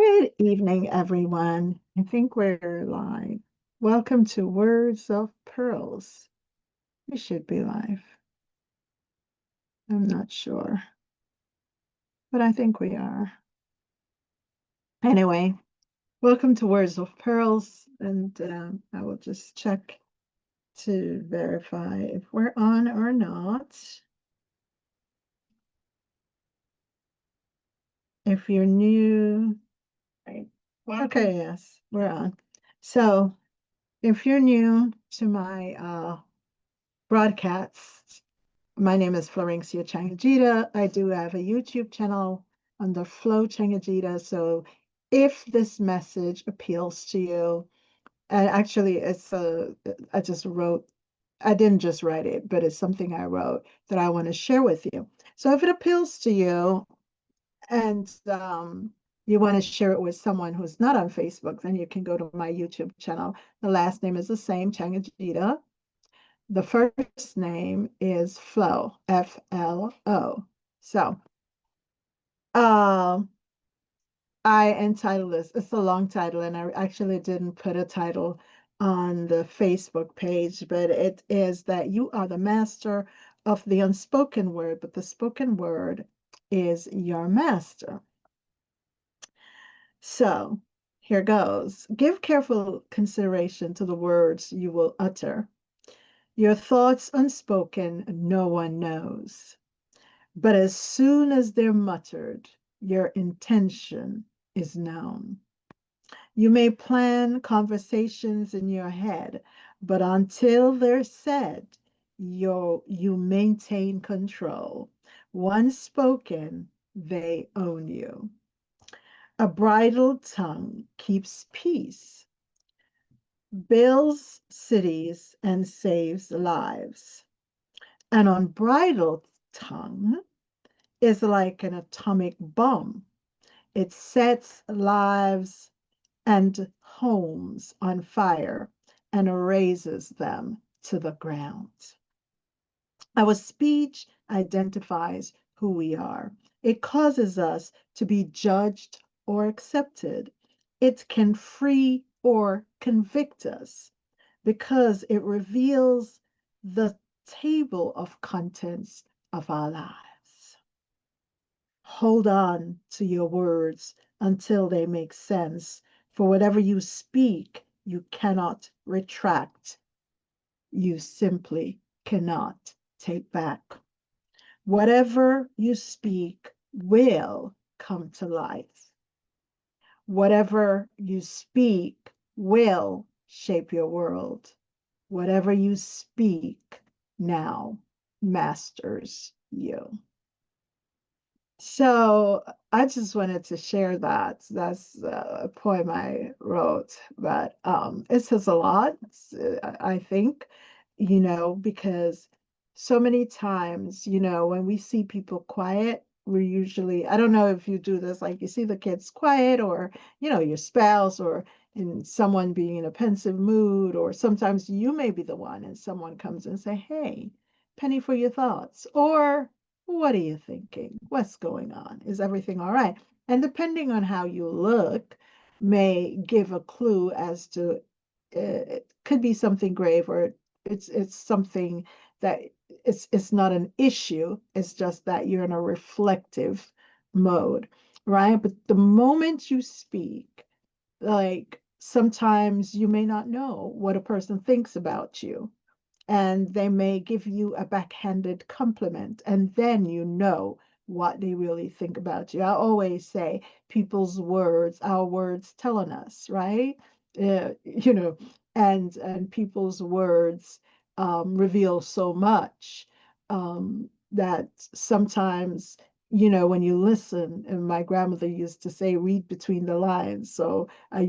Good evening, everyone. I think we're live. Welcome to Words of Pearls. We should be live. I'm not sure, but I think we are. Anyway, welcome to Words of Pearls, and I will just check to verify if we're on or not. If you're new, right? Okay, yes, we're on. So, if you're new to my broadcast, my name is Florencia Chang-Ageda. I do have a YouTube channel under Flo Chang-Ageda. So if this message appeals to you, and actually I just wrote, I didn't just write it, but it's something I wrote that I want to share with you. So if it appeals to you and you want to share it with someone who's not on Facebook, then you can go to my YouTube channel. The last name is the same, Chang-Ageda. The first name is Flo, F-L-O. So, uh, I entitled this, it's a long title, and I actually didn't put a title on the Facebook page, but it is that you are the master of the unspoken word, but the spoken word is your master. So, here goes. Give careful consideration to the words you will utter. Your thoughts unspoken, no one knows. But as soon as they're muttered, your intention is known. You may plan conversations in your head, but until they're said, you maintain control. Once spoken, they own you. A bridled tongue keeps peace, builds cities, and saves lives. An unbridled tongue is like an atomic bomb. It sets lives and homes on fire and erases them to the ground. Our speech identifies who we are. It causes us to be judged or accepted. It can free or convict us because it reveals the table of contents of our lives. Hold on to your words until they make sense. For whatever you speak, you cannot retract. You simply cannot take back. Whatever you speak will come to life. Whatever you speak will shape your world. Whatever you speak now masters you. So I just wanted to share that. That's a poem I wrote, but it says a lot, I think, because so many times, when we see people quiet, we're usually, I don't know if you do this, like you see the kids quiet or, your spouse or in someone being in a pensive mood, or sometimes you may be the one and someone comes and say, hey, penny for your thoughts, or what are you thinking? What's going on? Is everything all right? And depending on how you look, may give a clue as to it could be something grave or it's something that it's not an issue. It's just that you're in a reflective mode, right? But the moment you speak, like sometimes you may not know what a person thinks about you and they may give you a backhanded compliment, and then you know what they really think about you. I always say people's words, our words telling us, right? Uh, you know, and people's words reveal so much that sometimes when you listen, and my grandmother used to say, read between the lines. So I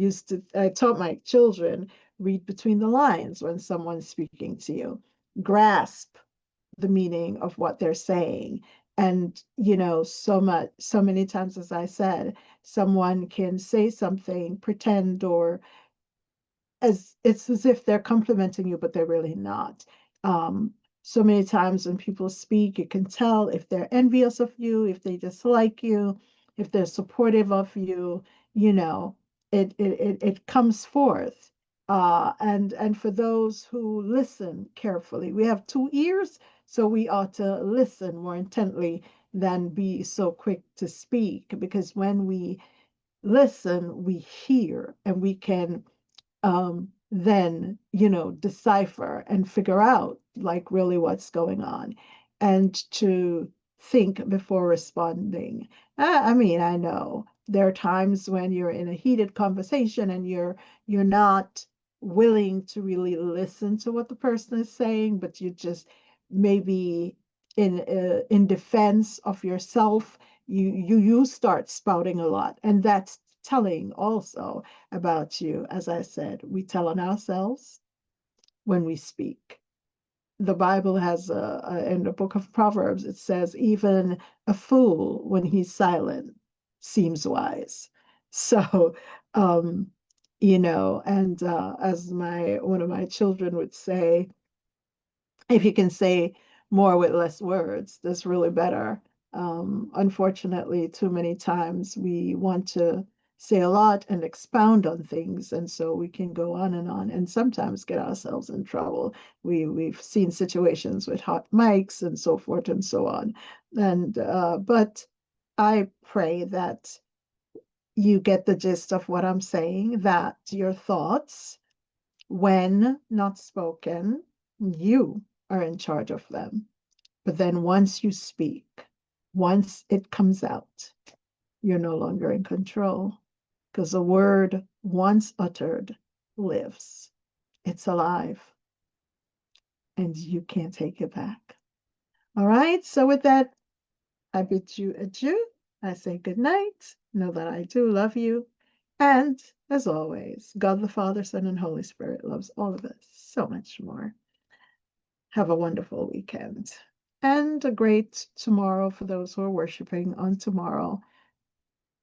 taught my children, read between the lines when someone's speaking to you, grasp the meaning of what they're saying. And, so many times, as I said, someone can say something, pretend, or as it's as if they're complimenting you, but they're really not. Um, so many times when people speak, you can tell if they're envious of you, if they dislike you, if they're supportive of you, you know, it comes forth. And for those who listen carefully, we have two ears, so we ought to listen more intently than be so quick to speak, because when we listen, we hear and we can then, decipher and figure out like really what's going on and to think before responding. I mean, I know there are times when you're in a heated conversation and you're not willing to really listen to what the person is saying, but you just maybe in defense of yourself, you start spouting a lot, and that's telling also about you. As I said, we tell on ourselves when we speak. The Bible has in the book of Proverbs, it says, even a fool, when he's silent, seems wise. So, um, and as my one of my children would say, if you can say more with less words, that's really better. Unfortunately, too many times we want to say a lot and expound on things, and so we can go on and sometimes get ourselves in trouble. We've seen situations with hot mics and so forth and so on. And but I pray that you get the gist of what I'm saying, that your thoughts, when not spoken, you are in charge of them. But then once you speak, once it comes out, you're no longer in control, because a word once uttered lives. It's alive and you can't take it back. All right. So with that, I bid you adieu. I say good night. Know that I do love you. And as always, God the Father, Son, and Holy Spirit loves all of us so much more. Have a wonderful weekend and a great tomorrow for those who are worshiping on tomorrow.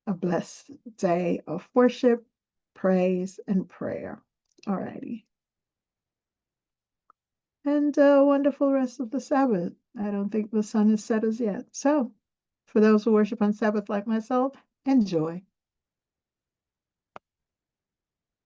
A blessed day of worship, praise, and prayer. All righty. And a wonderful rest of the Sabbath. I don't think the sun is set as yet. So, for those who worship on Sabbath like myself, enjoy.